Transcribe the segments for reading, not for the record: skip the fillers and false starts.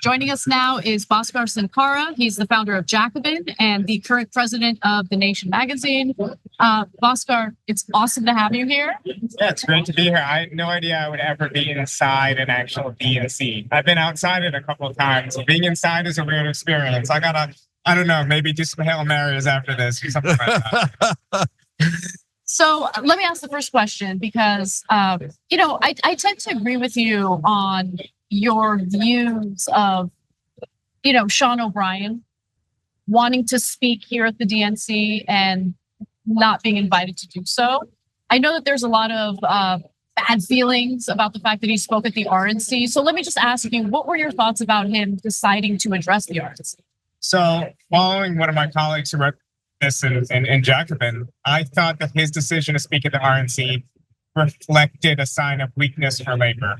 Joining us now is Bhaskar Sunkara. He's the founder of Jacobin and the current president of The Nation magazine. Bhaskar, it's awesome to have you here. Yeah, it's great to be here. I had no idea I would ever be inside an actual DNC. I've been outside it a couple of times. Being inside is a weird experience. I don't know, maybe do some Hail Marys after this or something like that. So let me ask the first question because, I tend to agree with you on your views of, Shan OBrien wanting to speak here at the DNC and not being invited to do so. I know that there's a lot of bad feelings about the fact that he spoke at the RNC. So let me just ask you, what were your thoughts about him deciding to address the RNC? So following one of my colleagues who wrote this in Jacobin, I thought that his decision to speak at the RNC reflected a sign of weakness for labor.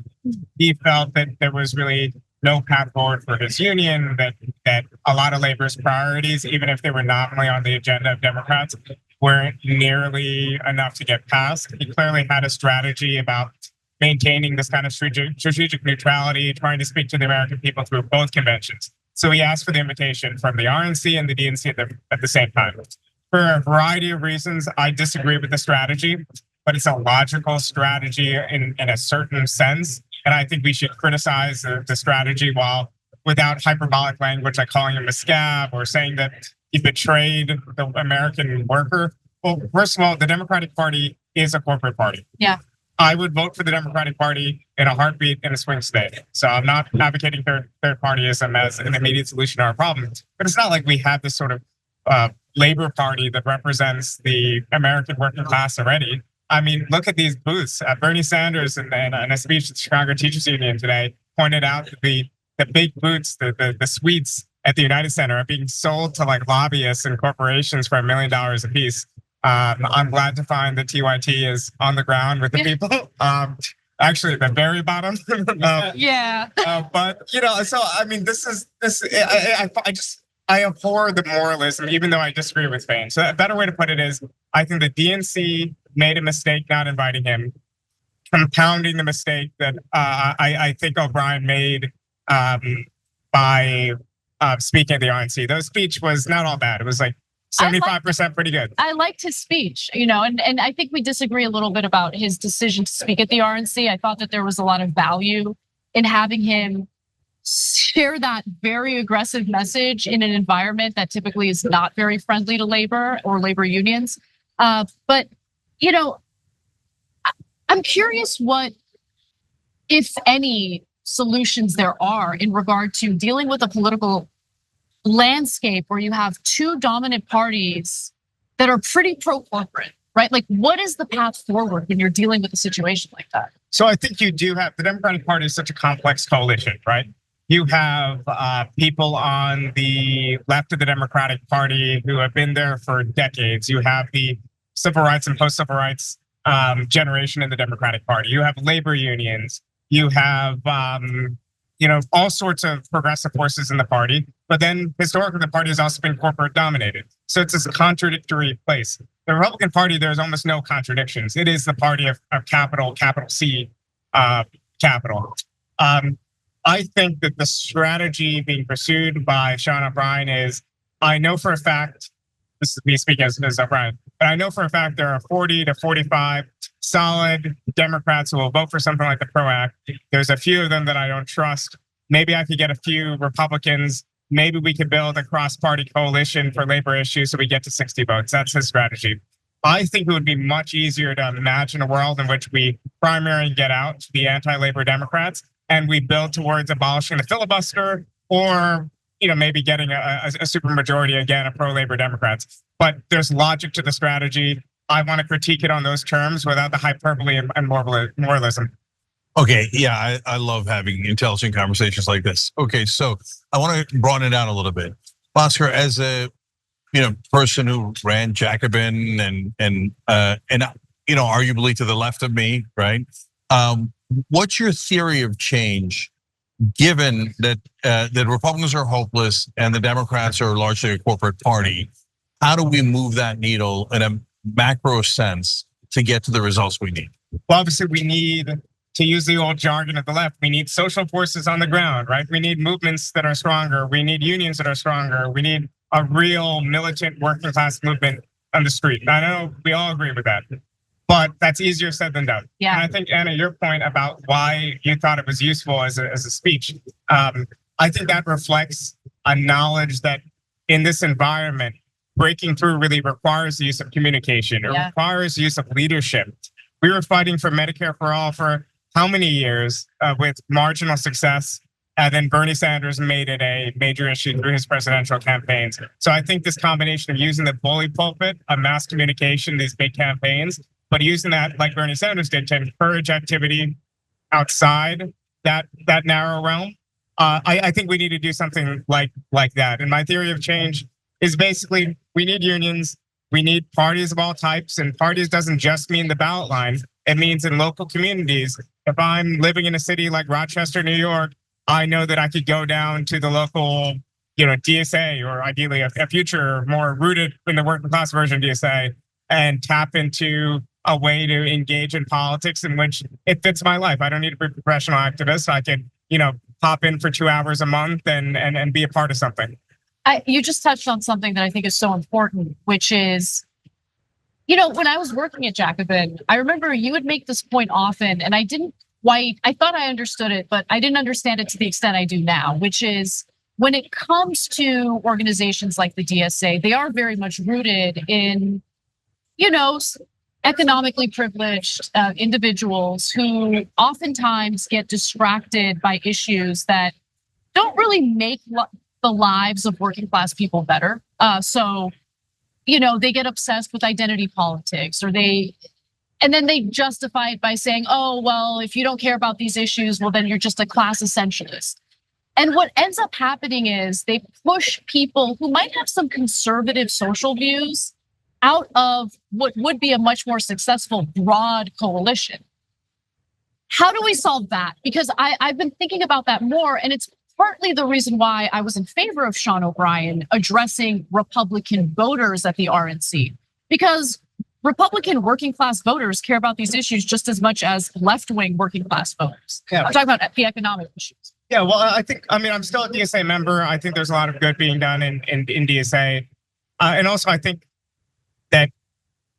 He felt that there was really no path forward for his union, that a lot of labor's priorities, even if they were nominally on the agenda of Democrats, weren't nearly enough to get passed. He clearly had a strategy about maintaining this kind of strategic neutrality, trying to speak to the American people through both conventions. So he asked for the invitation from the RNC and the DNC at the same time. For a variety of reasons, I disagree with the strategy, but it's a logical strategy in a certain sense. And I think we should criticize the strategy without hyperbolic language, like calling him a scab or saying that he betrayed the American worker. Well, first of all, the Democratic Party is a corporate party. Yeah. I would vote for the Democratic Party in a heartbeat in a swing state. So I'm not advocating third partyism as an immediate solution to our problem. But it's not like we have this sort of labor party that represents the American working class already. I mean, look at these booths. Bernie Sanders in a speech at the Chicago Teachers Union today pointed out that the big booths, the suites at the United Center are being sold to like lobbyists and corporations for $1 million a piece. I'm glad to find that TYT is on the ground with the people. Actually, at the very bottom. Yeah. But so I mean, I abhor the moralism, even though I disagree with Spain. So a better way to put it is, I think the DNC made a mistake not inviting him, compounding the mistake that I think OBrien made by speaking at the RNC. Though speech was not all bad. It was like 75% pretty good. I liked his speech, and I think we disagree a little bit about his decision to speak at the RNC. I thought that there was a lot of value in having him share that very aggressive message in an environment that typically is not very friendly to labor or labor unions. But I'm curious what, if any, solutions there are in regard to dealing with a political landscape where you have two dominant parties that are pretty pro-corporate, right? Like, what is the path forward when you're dealing with a situation like that? So I think you do have, the Democratic Party is such a complex coalition, right? You have people on the left of the Democratic Party who have been there for decades. You have the civil rights and post-civil rights generation in the Democratic Party. You have labor unions. You have, all sorts of progressive forces in the party. But then historically, the party has also been corporate dominated. So it's this contradictory place. The Republican Party, there's almost no contradictions. It is the party of capital C, capital. I think that the strategy being pursued by Shan OBrien is, I know for a fact, this is me speaking as OBrien, but I know for a fact there are 40 to 45 solid Democrats who will vote for something like the PRO Act. There's a few of them that I don't trust. Maybe I could get a few Republicans. Maybe we could build a cross-party coalition for labor issues so we get to 60 votes. That's his strategy. I think it would be much easier to imagine a world in which we primary get out the anti-labor Democrats and we build towards abolishing the filibuster or maybe getting a supermajority again of pro-labor Democrats. But there's logic to the strategy. I want to critique it on those terms without the hyperbole and moralism. Okay, yeah, I love having intelligent conversations like this. Okay, so I want to broaden it out a little bit. Bhaskar, as a person who ran Jacobin and arguably to the left of me, right? What's your theory of change, given that the Republicans are hopeless and the Democrats are largely a corporate party? How do we move that needle in a macro sense to get to the results we need? Well, obviously, we need to use the old jargon of the left, we need social forces on the ground, right? We need movements that are stronger. We need unions that are stronger. We need a real militant working class movement on the street. I know we all agree with that, but that's easier said than done. Yeah. And I think, Anna, your point about why you thought it was useful as a speech, I think that reflects a knowledge that in this environment, breaking through really requires the use of communication. It requires the use of leadership. We were fighting for Medicare for all for how many years with marginal success, and then Bernie Sanders made it a major issue through his presidential campaigns. So I think this combination of using the bully pulpit of mass communication, these big campaigns, but using that like Bernie Sanders did to encourage activity outside that narrow realm, I think we need to do something like that. And my theory of change is basically we need unions, we need parties of all types, and parties doesn't just mean the ballot line. It means in local communities. If I'm living in a city like Rochester, New York, I know that I could go down to the local, DSA, or ideally a future more rooted in the working class version DSA, and tap into a way to engage in politics in which it fits my life. I don't need to be a professional activist. I can, pop in for 2 hours a month and be a part of something. You just touched on something that I think is so important, which is, when I was working at Jacobin, I remember you would make this point often, and I thought I understood it, but I didn't understand it to the extent I do now, which is when it comes to organizations like the DSA, they are very much rooted in, economically privileged individuals who oftentimes get distracted by issues that don't really make the lives of working class people better. So they get obsessed with identity politics, and then they justify it by saying, oh, well, if you don't care about these issues, well, then you're just a class essentialist. And what ends up happening is they push people who might have some conservative social views out of what would be a much more successful broad coalition. How do we solve that? Because I've been thinking about that more, and it's partly the reason why I was in favor of Shan OBrien addressing Republican voters at the RNC, because Republican working class voters care about these issues just as much as left-wing working class voters. Yeah. I'm talking about the economic issues. Yeah, well, I'm still a DSA member. I think there's a lot of good being done in DSA. And also, I think that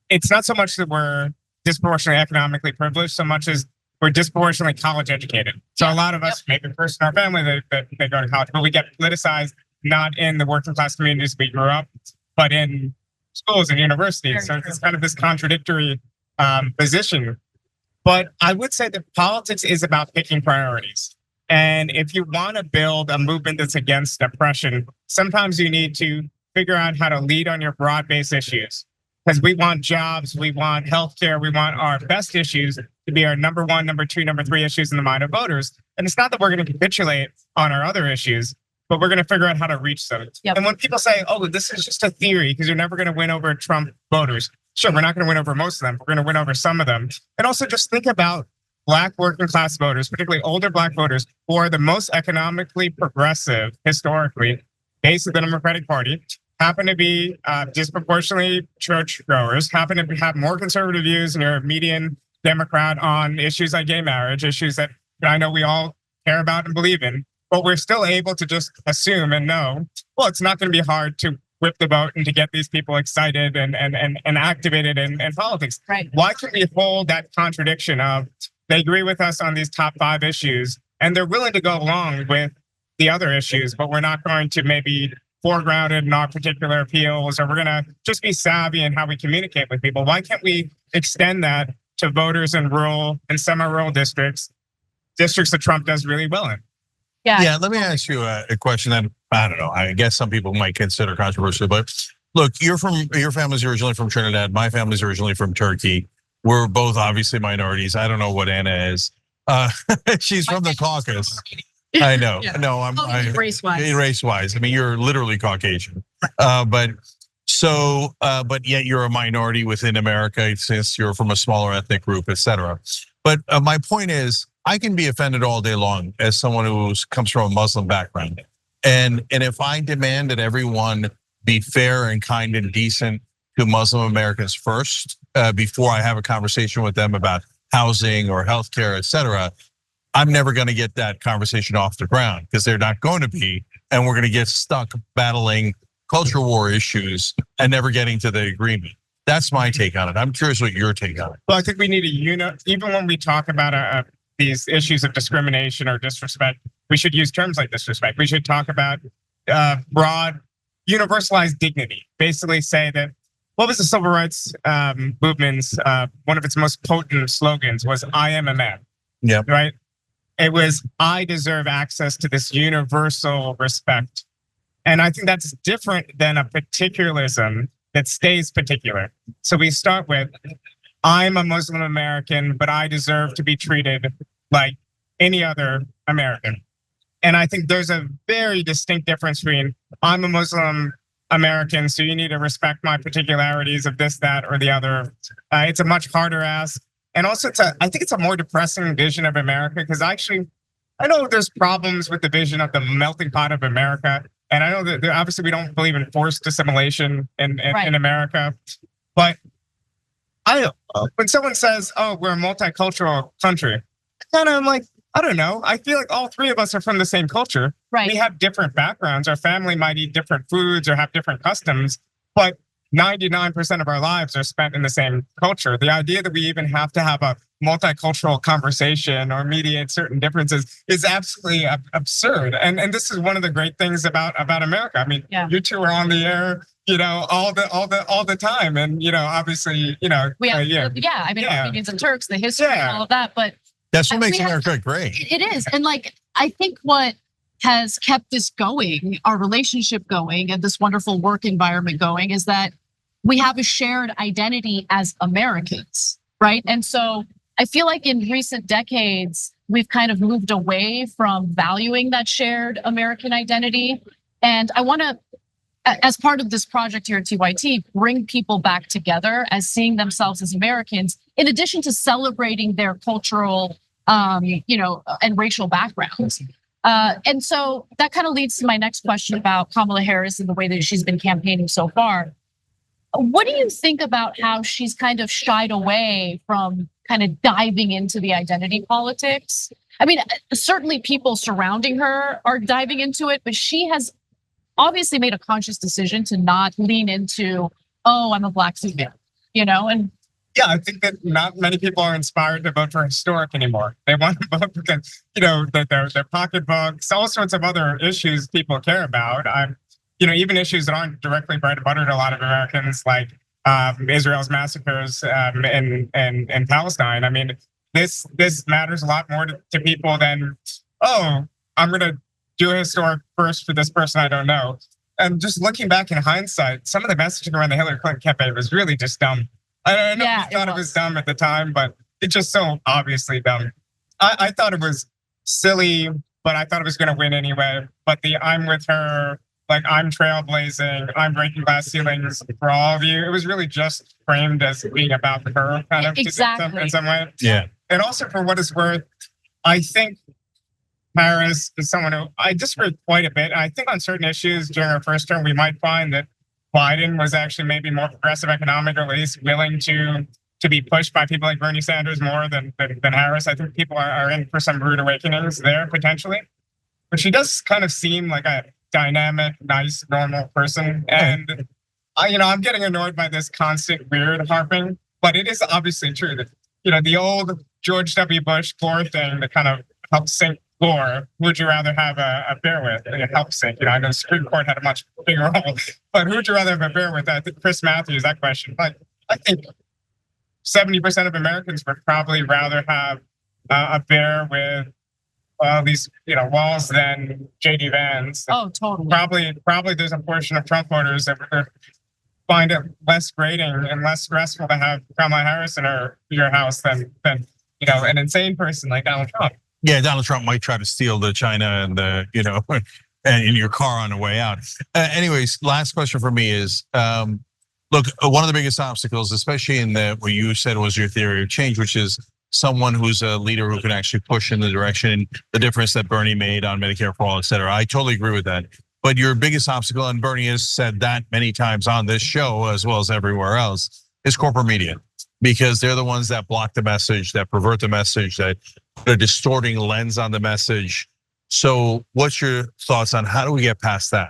it's not so much that we're disproportionately economically privileged, so much as we're disproportionately college educated. So a lot of us, maybe first in our family that they go to college, but we get politicized not in the working class communities we grew up, but in schools and universities. So it's kind of this contradictory position. But I would say that politics is about picking priorities. And if you want to build a movement that's against oppression, sometimes you need to figure out how to lead on your broad-based issues. Because we want jobs, we want healthcare, we want our best issues to be our number one, number two, number three issues in the mind of voters. And it's not that we're going to capitulate on our other issues, but we're going to figure out how to reach them. Yep. And when people say, oh, this is just a theory because you're never going to win over Trump voters. Sure, we're not going to win over most of them. We're going to win over some of them. And also just think about Black working class voters, particularly older Black voters, who are the most economically progressive historically, base of the Democratic Party, happen to be disproportionately church goers, happen to have more conservative views than your median Democrat on issues like gay marriage, issues that I know we all care about and believe in. But we're still able to just assume and know, well, it's not going to be hard to whip the vote and to get these people excited and activated in politics. Right. Why can't we hold that contradiction of they agree with us on these top 5 issues and they're willing to go along with the other issues, but we're not going to maybe foregrounded in our particular appeals, or we're going to just be savvy in how we communicate with people. Why can't we extend that to voters in rural and semi-rural districts that Trump does really well in? Yeah, let me ask you a question that, I don't know, I guess some people might consider controversial, but look, your family's originally from Trinidad. My family's originally from Turkey. We're both obviously minorities. I don't know what Anna is. She's from the Caucasus. I know. Yeah. No, I'm race-wise. Race-wise. I mean, you're literally Caucasian. But yet you're a minority within America since you're from a smaller ethnic group, et cetera. But my point is, I can be offended all day long as someone who comes from a Muslim background. And if I demand that everyone be fair and kind and decent to Muslim Americans first, before I have a conversation with them about housing or healthcare, et cetera, I'm never going to get that conversation off the ground because they're not going to be. And we're going to get stuck battling culture war issues and never getting to the agreement. That's my take on it. I'm curious what your take on it. Well, I think we need even when we talk about these issues of discrimination or disrespect, we should use terms like disrespect. We should talk about broad, universalized dignity. Basically say that, what was the civil rights movement's, one of its most potent slogans was, I am a man. Yeah. Right? It was, I deserve access to this universal respect. And I think that's different than a particularism that stays particular. So we start with, I'm a Muslim American, but I deserve to be treated like any other American. And I think there's a very distinct difference between, I'm a Muslim American, so you need to respect my particularities of this, that, or the other. It's a much harder ask. And also, I think it's a more depressing vision of America, because I know there's problems with the vision of the melting pot of America. And I know that obviously we don't believe in forced assimilation in America. But when someone says, oh, we're a multicultural country, I'm like, I don't know. I feel like all three of us are from the same culture. Right. We have different backgrounds. Our family might eat different foods or have different customs, but 99% of our lives are spent in the same culture. The idea that we even have to have a multicultural conversation or mediate certain differences is absolutely absurd. And this is one of the great things about America. I mean, you two are on the air, all the time, and obviously, we have, I mean, Armenians and Turks, the history, and all of that, but that's what makes America great. It is, and I think what has kept this going, our relationship going, and this wonderful work environment going, is that we have a shared identity as Americans, right? And so I feel like in recent decades, we've kind of moved away from valuing that shared American identity. And I want to, as part of this project here at TYT, bring people back together as seeing themselves as Americans, in addition to celebrating their cultural, and racial backgrounds. And so that kind of leads to my next question about Kamala Harris and the way that she's been campaigning so far. What do you think about how she's kind of shied away from kind of diving into the identity politics? I mean, certainly people surrounding her are diving into it, but she has obviously made a conscious decision to not lean into, oh, I'm a Black female, and yeah, I think that not many people are inspired to vote for historic anymore. They want to vote because, their pocketbooks, all sorts of other issues people care about. Even issues that aren't directly bread and butter to a lot of Americans, like Israel's massacres in Palestine. I mean, this matters a lot more to people than, oh, I'm going to do a historic first for this person I don't know. And just looking back in hindsight, some of the messaging around the Hillary Clinton campaign was really just dumb. I know we thought it was dumb at the time, but it's just so obviously dumb. I thought it was silly, but I thought it was going to win anyway. But I'm with her, I'm trailblazing, I'm breaking glass ceilings for all of you. It was really just framed as being about her, kind of, exactly. in some way. Yeah. And also, for what it's worth, I think Harris is someone who I disagree quite a bit. I think on certain issues during her first term, we might find that Biden was actually maybe more progressive economic, or at least willing to be pushed by people like Bernie Sanders more than Harris. I think people are in for some rude awakenings there potentially. But she does kind of seem like a dynamic, nice, normal person. And I'm getting annoyed by this constant weird harping, but it is obviously true that, the old George W. Bush Gore thing that kind of helped sink Gore, would you rather have a bear with? It helps sink. I know the Supreme Court had a much bigger role, but who would you rather have a bear with? I think Chris Matthews, that question. I think 70% of Americans would probably rather have a bear with these walls than J.D. Vance. Oh, totally. Probably there's a portion of Trump voters that would find it less grating and less stressful to have Kamala Harris in your house than an insane person like Donald Trump. Yeah, Donald Trump might try to steal the China and the, and in your car on the way out. Anyways, last question for me is, look, one of the biggest obstacles, especially in what you said was your theory of change, which is someone who's a leader who can actually push in the direction, the difference that Bernie made on Medicare for all, et cetera. I totally agree with that. But your biggest obstacle, and Bernie has said that many times on this show, as well as everywhere else, is corporate media. because they're the ones that block the message, that pervert the message, that put a distorting lens on the message. So what's your thoughts on how do we get past that?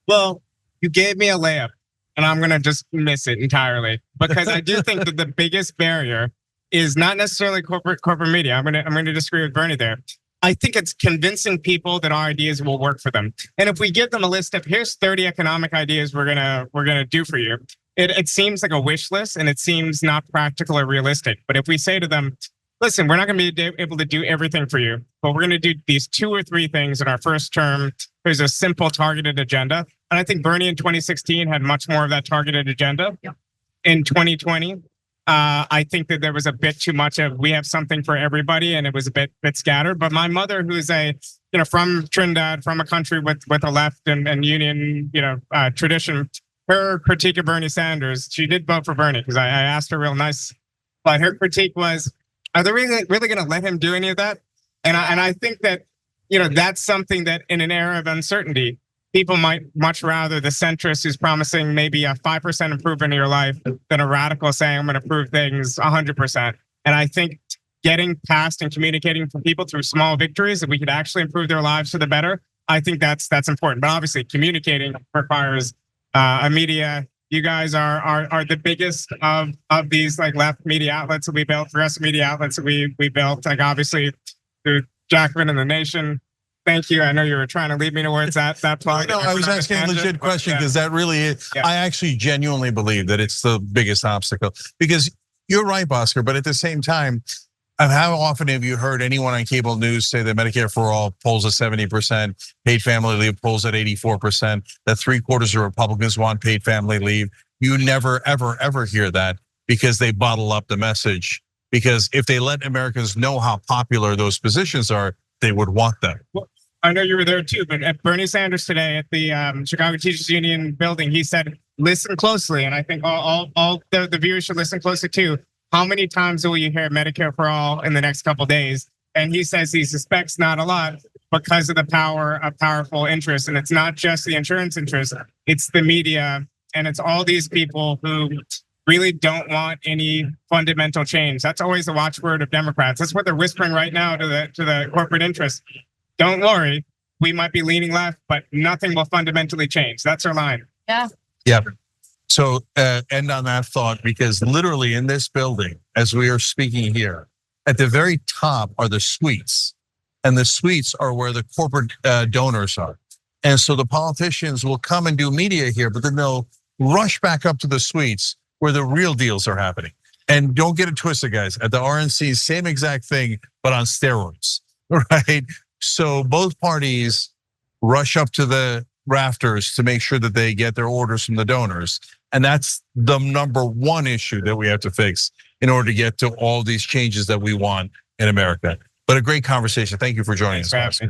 Well, you gave me a layup, and I'm gonna just miss it entirely, because I do think that the biggest barrier is not necessarily corporate media. I'm gonna disagree with Bernie there. I think it's convincing people that our ideas will work for them. And if we give them a list of here's 30 economic ideas we're gonna do for you, it seems like a wish list, and it seems not practical or realistic. But if we say to them, listen, we're not going to be able to do everything for you, but we're going to do these 2 or 3 things in our first term. There's a simple targeted agenda. And I think Bernie in 2016 had much more of that targeted agenda. Yep. In 2020, I think that there was a bit too much of we have something for everybody, and it was a bit scattered. But my mother, who's from Trinidad, from a country with a left and union tradition, her critique of Bernie Sanders, she did vote for Bernie because I asked her real nice, but her critique was, are they really going to let him do any of that? And I think that, that's something that in an era of uncertainty, people might much rather the centrist who's promising maybe a 5% improvement in your life than a radical saying, I'm going to prove things 100%. And I think getting past and communicating for people through small victories that we could actually improve their lives for the better, I think that's important. But obviously communicating requires a media. You guys are the biggest of these like left media outlets that we built, progressive media outlets that we built, like obviously through Jacobin and The Nation. Thank you. I know you were trying to lead me towards that plug. No, I was asking a legit question because that really is, I actually genuinely believe that it's the biggest obstacle, because you're right, Bhaskar, but at the same time, how often have you heard anyone on cable news say that Medicare for all polls at 70%, paid family leave polls at 84%, that 3/4 of Republicans want paid family leave? You never, ever, ever hear that because they bottle up the message. Because if they let Americans know how popular those positions are, they would want them. Well, I know you were there too, but at Bernie Sanders today at the Chicago Teachers Union building, he said, listen closely. And I think all the viewers should listen closely too. How many times will you hear Medicare for all in the next couple of days? And he says he suspects not a lot because of the power of powerful interests. And it's not just the insurance interest, it's the media. And it's all these people who really don't want any fundamental change. That's always the watchword of Democrats. That's what they're whispering right now to the corporate interests. Don't worry, we might be leaning left, but nothing will fundamentally change. That's our line. Yeah. Yeah. So end on that thought, because literally in this building, as we are speaking here, at the very top are the suites, and the suites are where the corporate donors are. And so the politicians will come and do media here, but then they'll rush back up to the suites where the real deals are happening. And don't get it twisted, guys. At the RNC, same exact thing, but on steroids, right? So both parties rush up to the rafters to make sure that they get their orders from the donors. And that's the number one issue that we have to fix in order to get to all these changes that we want in America. But a great conversation. Thank you for joining us.